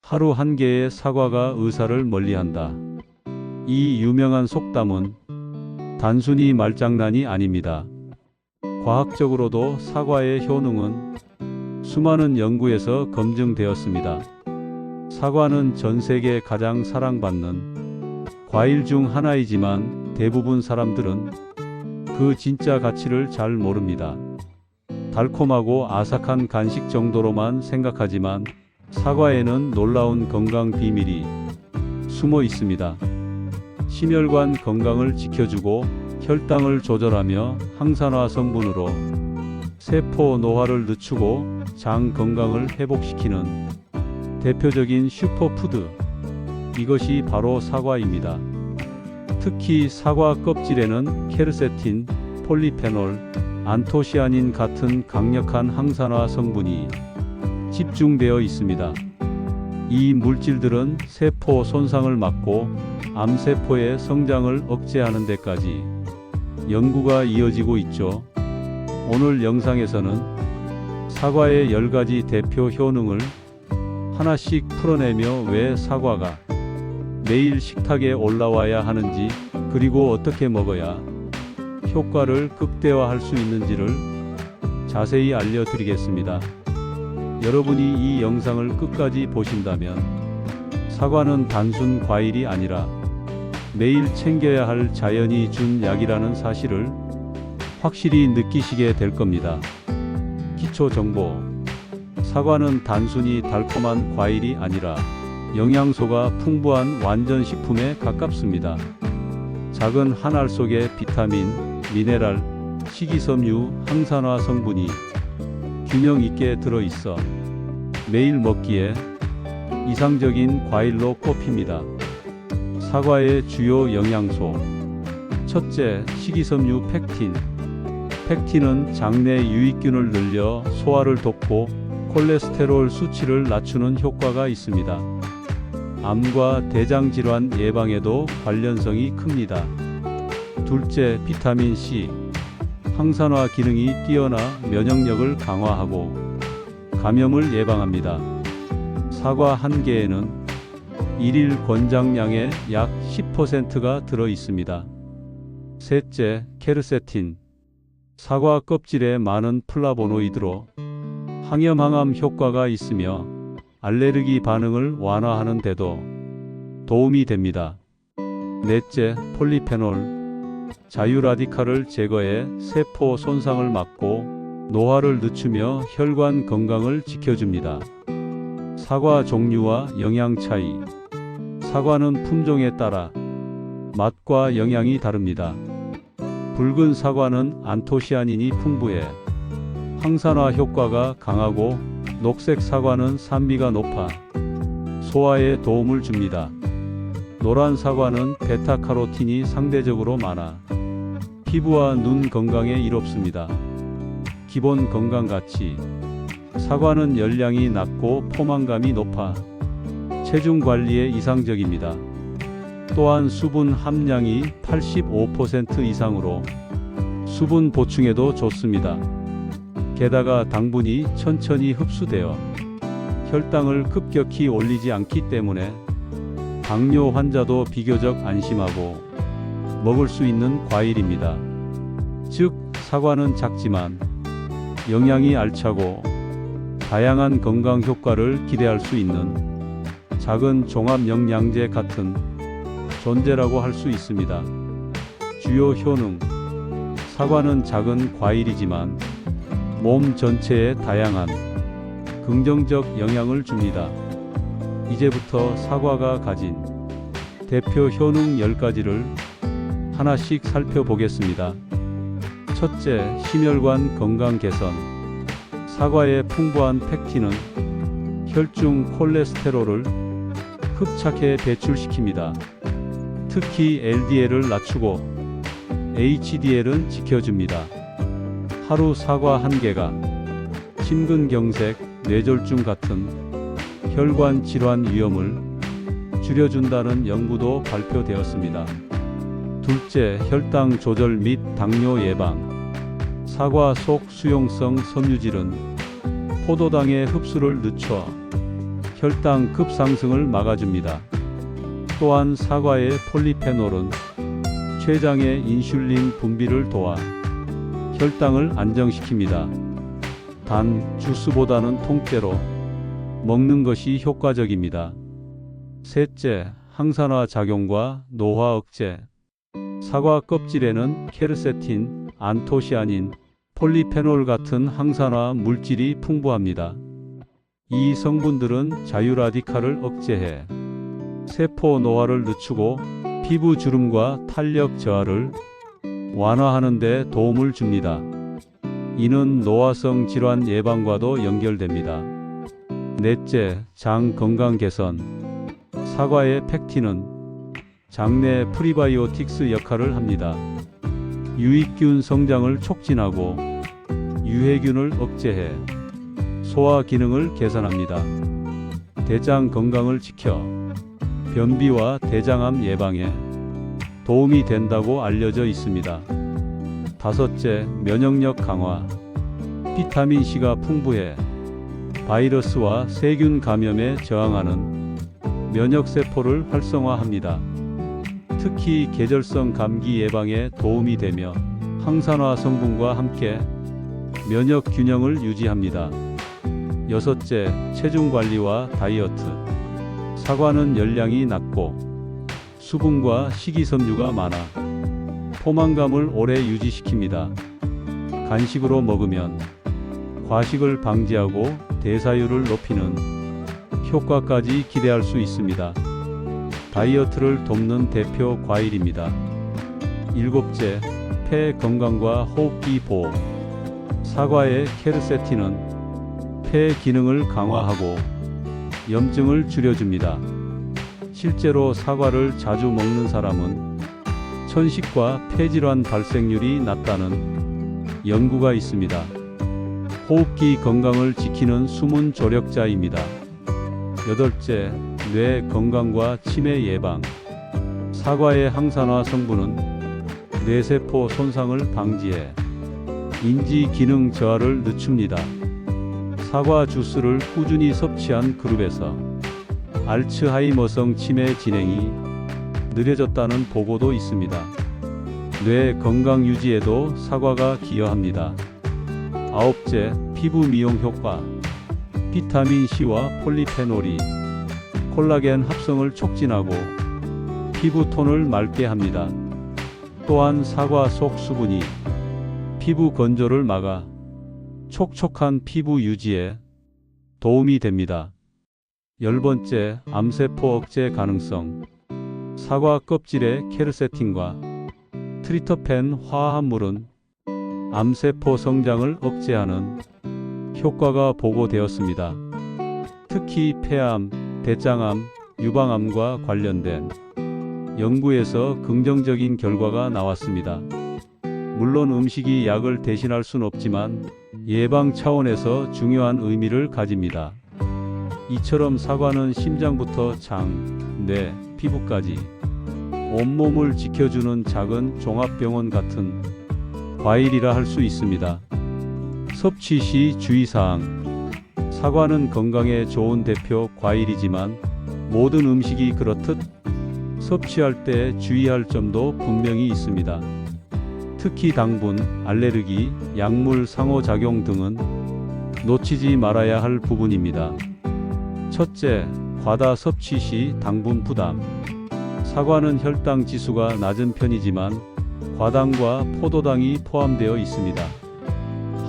하루 한 개의 사과가 의사를 멀리한다. 이 유명한 속담은 단순히 말장난이 아닙니다. 과학적으로도 사과의 효능은 수많은 연구에서 검증되었습니다. 사과는 전 세계 가장 사랑받는 과일 중 하나이지만 대부분 사람들은 그 진짜 가치를 잘 모릅니다. 달콤하고 아삭한 간식 정도로만 생각하지만 사과에는 놀라운 건강 비밀이 숨어 있습니다. 심혈관 건강을 지켜주고 혈당을 조절하며 항산화 성분으로 세포 노화를 늦추고 장 건강을 회복시키는 대표적인 슈퍼푸드, 이것이 바로 사과입니다. 특히 사과 껍질에는 케르세틴, 폴리페놀, 안토시아닌 같은 강력한 항산화 성분이 집중되어 있습니다. 이 물질들은 세포 손상을 막고 암세포의 성장을 억제하는 데까지 연구가 이어지고 있죠. 오늘 영상에서는 사과의 10가지 대표 효능을 하나씩 풀어내며 왜 사과가 매일 식탁에 올라와야 하는지, 그리고 어떻게 먹어야 효과를 극대화할 수 있는지를 자세히 알려드리겠습니다. 여러분이 이 영상을 끝까지 보신다면 사과는 단순 과일이 아니라 매일 챙겨야 할 자연이 준 약이라는 사실을 확실히 느끼시게 될 겁니다. 기초 정보: 사과는 단순히 달콤한 과일이 아니라 영양소가 풍부한 완전 식품에 가깝습니다. 작은 한 알 속에 비타민, 미네랄, 식이섬유, 항산화 성분이 균형 있게 들어있어 매일 먹기에 이상적인 과일로 꼽힙니다. 사과의 주요 영양소: 첫째, 식이섬유 펙틴. 펙틴은 장내 유익균을 늘려 소화를 돕고 콜레스테롤 수치를 낮추는 효과가 있습니다. 암과 대장 질환 예방에도 관련성이 큽니다. 둘째, 비타민 C. 항산화 기능이 뛰어나 면역력을 강화하고 감염을 예방합니다. 사과 한 개에는 일일 권장량의 약 10%가 들어 있습니다. 셋째, 케르세틴. 사과 껍질에 많은 플라보노이드로 항염 항암 효과가 있으며 알레르기 반응을 완화하는 데도 도움이 됩니다. 넷째, 폴리페놀. 자유라디칼을 제거해 세포 손상을 막고 노화를 늦추며 혈관 건강을 지켜줍니다. 사과 종류와 영양 차이. 사과는 품종에 따라 맛과 영양이 다릅니다. 붉은 사과는 안토시아닌이 풍부해 항산화 효과가 강하고, 녹색 사과는 산미가 높아 소화에 도움을 줍니다. 노란 사과는 베타카로틴이 상대적으로 많아 피부와 눈 건강에 이롭습니다. 기본 건강 가치. 사과는 열량이 낮고 포만감이 높아 체중 관리에 이상적입니다. 또한 수분 함량이 85% 이상으로 수분 보충에도 좋습니다. 게다가 당분이 천천히 흡수되어 혈당을 급격히 올리지 않기 때문에 당뇨 환자도 비교적 안심하고 먹을 수 있는 과일입니다. 즉, 사과는 작지만 영양이 알차고 다양한 건강 효과를 기대할 수 있는 작은 종합 영양제 같은 존재라고 할 수 있습니다. 주요 효능. 사과는 작은 과일이지만 몸 전체에 다양한 긍정적 영향을 줍니다. 이제부터 사과가 가진 대표 효능 10가지를 하나씩 살펴보겠습니다. 첫째, 심혈관 건강 개선. 사과의 풍부한 펙틴은 혈중 콜레스테롤을 흡착해 배출시킵니다. 특히 LDL을 낮추고 HDL은 지켜줍니다. 하루 사과 한 개가 심근경색, 뇌졸중 같은 혈관 질환 위험을 줄여준다는 연구도 발표되었습니다. 둘째, 혈당 조절 및 당뇨 예방. 사과 속 수용성 섬유질은 포도당의 흡수를 늦춰 혈당 급상승을 막아줍니다. 또한 사과의 폴리페놀은 췌장의 인슐린 분비를 도와 혈당을 안정시킵니다. 단 주스보다는 통째로 먹는 것이 효과적입니다. 셋째, 항산화 작용과 노화 억제. 사과 껍질에는 케르세틴, 안토시아닌, 폴리페놀 같은 항산화 물질이 풍부합니다. 이 성분들은 자유라디칼을 억제해 세포 노화를 늦추고 피부 주름과 탄력 저하를 완화하는 데 도움을 줍니다. 이는 노화성 질환 예방과도 연결됩니다. 넷째, 장 건강 개선. 사과의 팩틴은 장내 프리바이오틱스 역할을 합니다. 유익균 성장을 촉진하고 유해균을 억제해 소화 기능을 개선합니다. 대장 건강을 지켜 변비와 대장암 예방에 도움이 된다고 알려져 있습니다. 다섯째, 면역력 강화. 비타민C가 풍부해 바이러스와 세균 감염에 저항하는 면역세포를 활성화합니다. 특히 계절성 감기 예방에 도움이 되며 항산화 성분과 함께 면역 균형을 유지합니다. 여섯째, 체중 관리와 다이어트. 사과는 열량이 낮고 수분과 식이섬유가 많아 포만감을 오래 유지시킵니다. 간식으로 먹으면 과식을 방지하고 대사율을 높이는 효과까지 기대할 수 있습니다. 다이어트를 돕는 대표 과일입니다. 일곱째, 폐 건강과 호흡기 보호. 사과의 케르세틴은 폐 기능을 강화하고 염증을 줄여줍니다. 실제로 사과를 자주 먹는 사람은 천식과 폐질환 발생률이 낮다는 연구가 있습니다. 호흡기 건강을 지키는 숨은 조력자입니다. 여덟째, 뇌 건강과 치매 예방. 사과의 항산화 성분은 뇌세포 손상을 방지해 인지 기능 저하를 늦춥니다. 사과 주스를 꾸준히 섭취한 그룹에서 알츠하이머성 치매 진행이 느려졌다는 보고도 있습니다. 뇌 건강 유지에도 사과가 기여합니다. 아홉째, 피부 미용 효과. 비타민C와 폴리페놀이 콜라겐 합성을 촉진하고 피부 톤을 맑게 합니다. 또한 사과 속 수분이 피부 건조를 막아 촉촉한 피부 유지에 도움이 됩니다. 열번째, 암세포 억제 가능성. 사과 껍질의 케르세틴과 트리터펜 화합물은 암세포 성장을 억제하는 효과가 보고되었습니다. 특히 폐암, 대장암, 유방암과 관련된 연구에서 긍정적인 결과가 나왔습니다. 물론 음식이 약을 대신할 순 없지만 예방 차원에서 중요한 의미를 가집니다. 이처럼 사과는 심장부터 장, 뇌, 피부까지 온몸을 지켜주는 작은 종합병원 같은 과일이라 할 수 있습니다. 섭취 시 주의사항. 사과는 건강에 좋은 대표 과일이지만 모든 음식이 그렇듯 섭취할 때 주의할 점도 분명히 있습니다. 특히 당분, 알레르기, 약물 상호작용 등은 놓치지 말아야 할 부분입니다. 첫째, 과다 섭취 시 당분 부담. 사과는 혈당 지수가 낮은 편이지만 과당과 포도당이 포함되어 있습니다.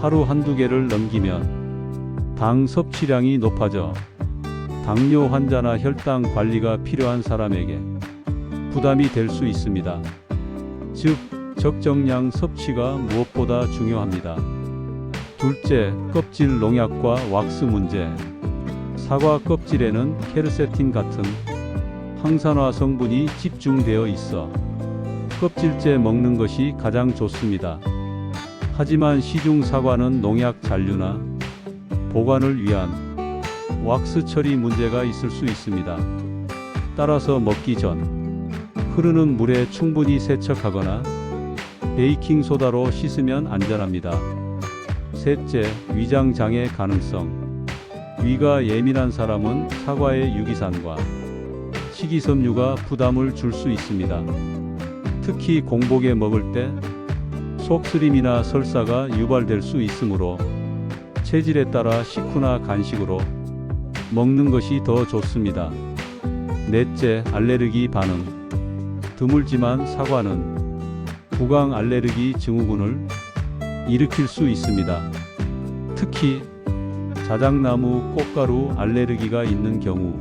하루 한두 개를 넘기면 당 섭취량이 높아져 당뇨 환자나 혈당 관리가 필요한 사람에게 부담이 될 수 있습니다. 즉, 적정량 섭취가 무엇보다 중요합니다. 둘째, 껍질 농약과 왁스 문제. 사과 껍질에는 케르세틴 같은 항산화 성분이 집중되어 있어 껍질째 먹는 것이 가장 좋습니다. 하지만 시중 사과는 농약 잔류나 보관을 위한 왁스 처리 문제가 있을 수 있습니다. 따라서 먹기 전 흐르는 물에 충분히 세척하거나 베이킹소다로 씻으면 안전합니다. 셋째, 위장 장애 가능성. 위가 예민한 사람은 사과의 유기산과 식이섬유가 부담을 줄 수 있습니다. 특히 공복에 먹을 때 속쓰림이나 설사가 유발될 수 있으므로 체질에 따라 식후나 간식으로 먹는 것이 더 좋습니다. 넷째, 알레르기 반응. 드물지만 사과는 구강 알레르기 증후군을 일으킬 수 있습니다. 특히 자작나무, 꽃가루 알레르기가 있는 경우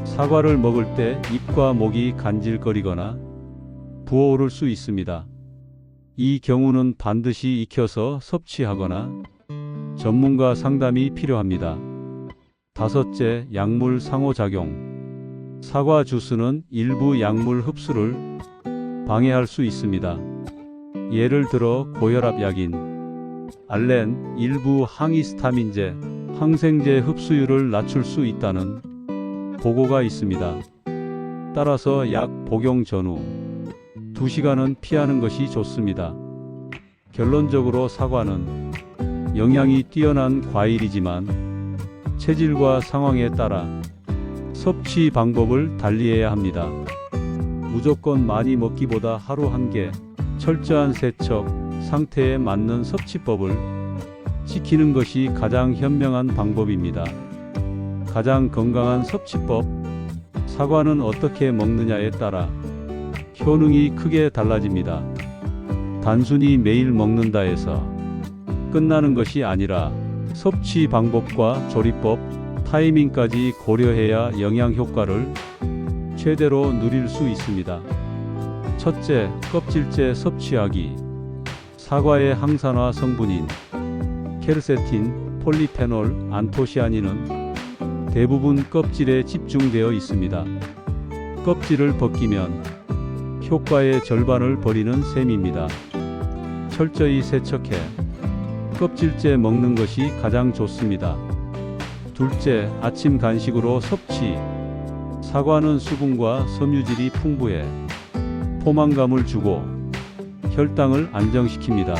사과를 먹을 때 입과 목이 간질거리거나 부어오를 수 있습니다. 이 경우는 반드시 익혀서 섭취하거나 전문가 상담이 필요합니다. 다섯째, 약물 상호작용. 사과 주스는 일부 약물 흡수를 방해할 수 있습니다. 예를 들어 고혈압 약인 알렌, 일부 항히스타민제, 항생제 흡수율을 낮출 수 있다는 보고가 있습니다. 따라서 약 복용 전후 2시간은 피하는 것이 좋습니다. 결론적으로 사과는 영양이 뛰어난 과일이지만 체질과 상황에 따라 섭취 방법을 달리해야 합니다. 무조건 많이 먹기보다 하루 한 개, 철저한 세척, 상태에 맞는 섭취법을 지키는 것이 가장 현명한 방법입니다. 가장 건강한 섭취법. 사과는 어떻게 먹느냐에 따라 효능이 크게 달라집니다. 단순히 매일 먹는다 해서 끝나는 것이 아니라 섭취 방법과 조리법, 타이밍까지 고려해야 영양 효과를 최대로 누릴 수 있습니다. 첫째, 껍질째 섭취하기. 사과의 항산화 성분인 케르세틴, 폴리페놀, 안토시아닌은 대부분 껍질에 집중되어 있습니다. 껍질을 벗기면 효과의 절반을 버리는 셈입니다. 철저히 세척해 껍질째 먹는 것이 가장 좋습니다. 둘째, 아침 간식으로 섭취. 사과는 수분과 섬유질이 풍부해 포만감을 주고 혈당을 안정시킵니다.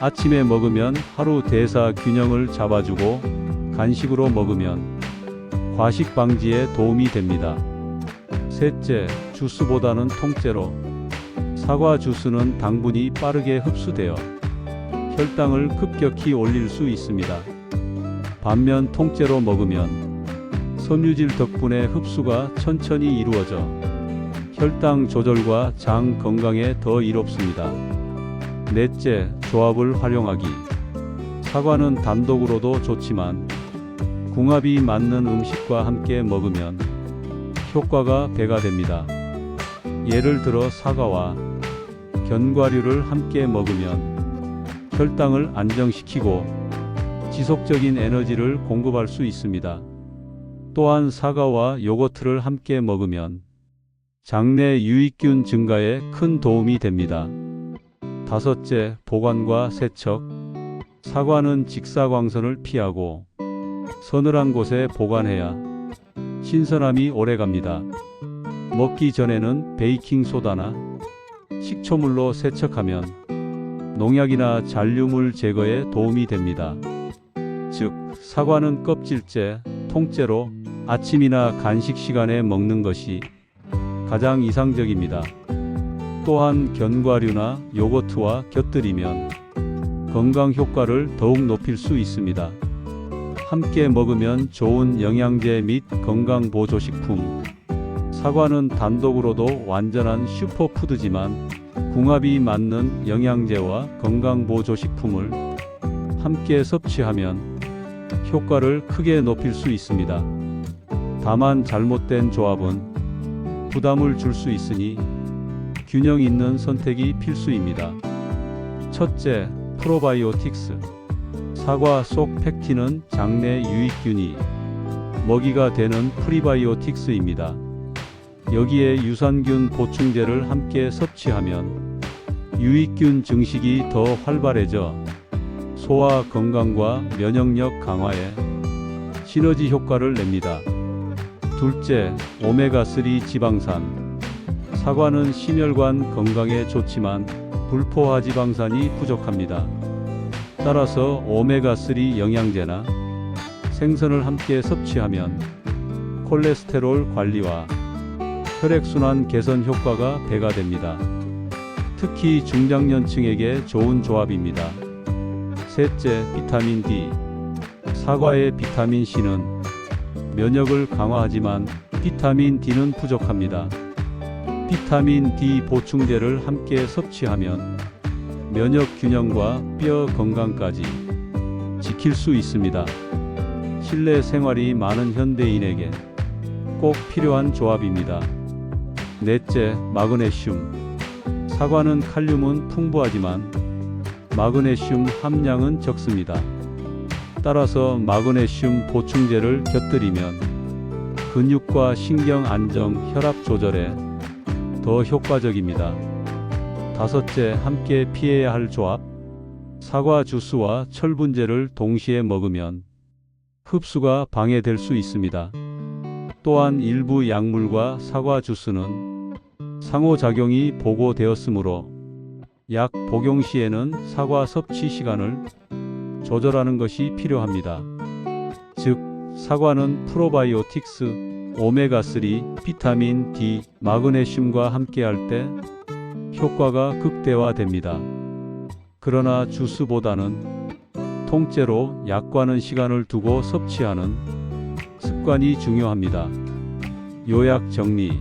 아침에 먹으면 하루 대사 균형을 잡아주고 간식으로 먹으면 과식 방지에 도움이 됩니다. 셋째, 주스보다는 통째로. 사과 주스는 당분이 빠르게 흡수되어 혈당을 급격히 올릴 수 있습니다. 반면 통째로 먹으면 섬유질 덕분에 흡수가 천천히 이루어져 혈당 조절과 장 건강에 더 이롭습니다. 넷째, 조합을 활용하기. 사과는 단독으로도 좋지만 궁합이 맞는 음식과 함께 먹으면 효과가 배가 됩니다. 예를 들어 사과와 견과류를 함께 먹으면 혈당을 안정시키고 지속적인 에너지를 공급할 수 있습니다. 또한 사과와 요거트를 함께 먹으면 장내 유익균 증가에 큰 도움이 됩니다. 다섯째, 보관과 세척. 사과는 직사광선을 피하고 서늘한 곳에 보관해야 신선함이 오래갑니다. 먹기 전에는 베이킹소다나 식초물로 세척하면 농약이나 잔류물 제거에 도움이 됩니다. 즉, 사과는 껍질째, 통째로 아침이나 간식 시간에 먹는 것이 가장 이상적입니다. 또한 견과류나 요거트와 곁들이면 건강 효과를 더욱 높일 수 있습니다. 함께 먹으면 좋은 영양제 및 건강 보조식품. 사과는 단독으로도 완전한 슈퍼푸드지만 궁합이 맞는 영양제와 건강 보조식품을 함께 섭취하면 효과를 크게 높일 수 있습니다. 다만 잘못된 조합은 부담을 줄 수 있으니 균형 있는 선택이 필수입니다. 첫째, 프로바이오틱스. 사과 속 팩틴은 장내 유익균이 먹이가 되는 프리바이오틱스입니다. 여기에 유산균 보충제를 함께 섭취하면 유익균 증식이 더 활발해져 소화 건강과 면역력 강화에 시너지 효과를 냅니다. 둘째, 오메가3 지방산. 사과는 심혈관 건강에 좋지만 불포화 지방산이 부족합니다. 따라서 오메가3 영양제나 생선을 함께 섭취하면 콜레스테롤 관리와 혈액순환 개선 효과가 배가 됩니다. 특히 중장년층에게 좋은 조합입니다. 셋째, 비타민 D. 사과의 비타민 C는 면역을 강화하지만 비타민 D는 부족합니다. 비타민 D 보충제를 함께 섭취하면 면역 균형과 뼈 건강까지 지킬 수 있습니다. 실내 생활이 많은 현대인에게 꼭 필요한 조합입니다. 넷째, 마그네슘. 사과는 칼륨은 풍부하지만 마그네슘 함량은 적습니다. 따라서 마그네슘 보충제를 곁들이면 근육과 신경 안정, 혈압 조절에 더 효과적입니다. 다섯째, 함께 피해야 할 조합. 사과 주스와 철분제를 동시에 먹으면 흡수가 방해될 수 있습니다. 또한 일부 약물과 사과 주스는 상호작용이 보고되었으므로 약 복용 시에는 사과 섭취 시간을 조절하는 것이 필요합니다. 즉, 사과는 프로바이오틱스, 오메가3, 비타민 D, 마그네슘과 함께할 때 효과가 극대화됩니다. 그러나 주스보다는 통째로 약과는 시간을 두고 섭취하는 습관이 중요합니다. 요약 정리.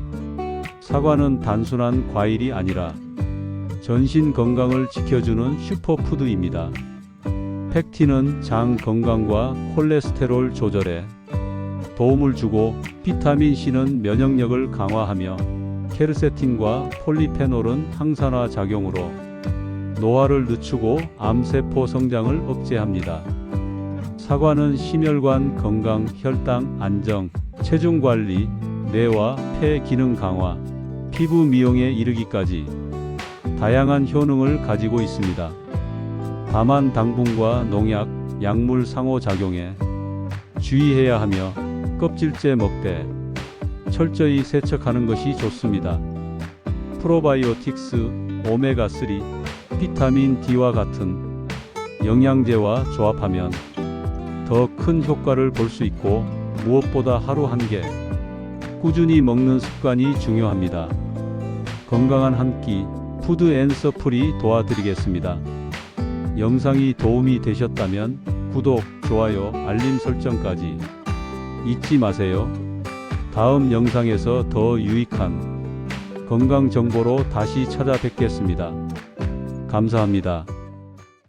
사과는 단순한 과일이 아니라 전신 건강을 지켜주는 슈퍼푸드입니다. 팩틴은 장 건강과 콜레스테롤 조절에 도움을 주고 비타민 C는 면역력을 강화하며 케르세틴과 폴리페놀은 항산화 작용으로 노화를 늦추고 암세포 성장을 억제합니다. 사과는 심혈관 건강, 혈당 안정, 체중 관리, 뇌와 폐 기능 강화, 피부 미용에 이르기까지 다양한 효능을 가지고 있습니다. 다만 당분과 농약, 약물 상호작용에 주의해야 하며 껍질째 먹되 철저히 세척하는 것이 좋습니다. 프로바이오틱스, 오메가3, 비타민 D와 같은 영양제와 조합하면 더 큰 효과를 볼 수 있고 무엇보다 하루 한 개 꾸준히 먹는 습관이 중요합니다. 건강한 한 끼 푸드 앤 서플이 도와드리겠습니다. 영상이 도움이 되셨다면 구독, 좋아요, 알림 설정까지 잊지 마세요. 다음 영상에서 더 유익한 건강 정보로 다시 찾아뵙겠습니다. 감사합니다.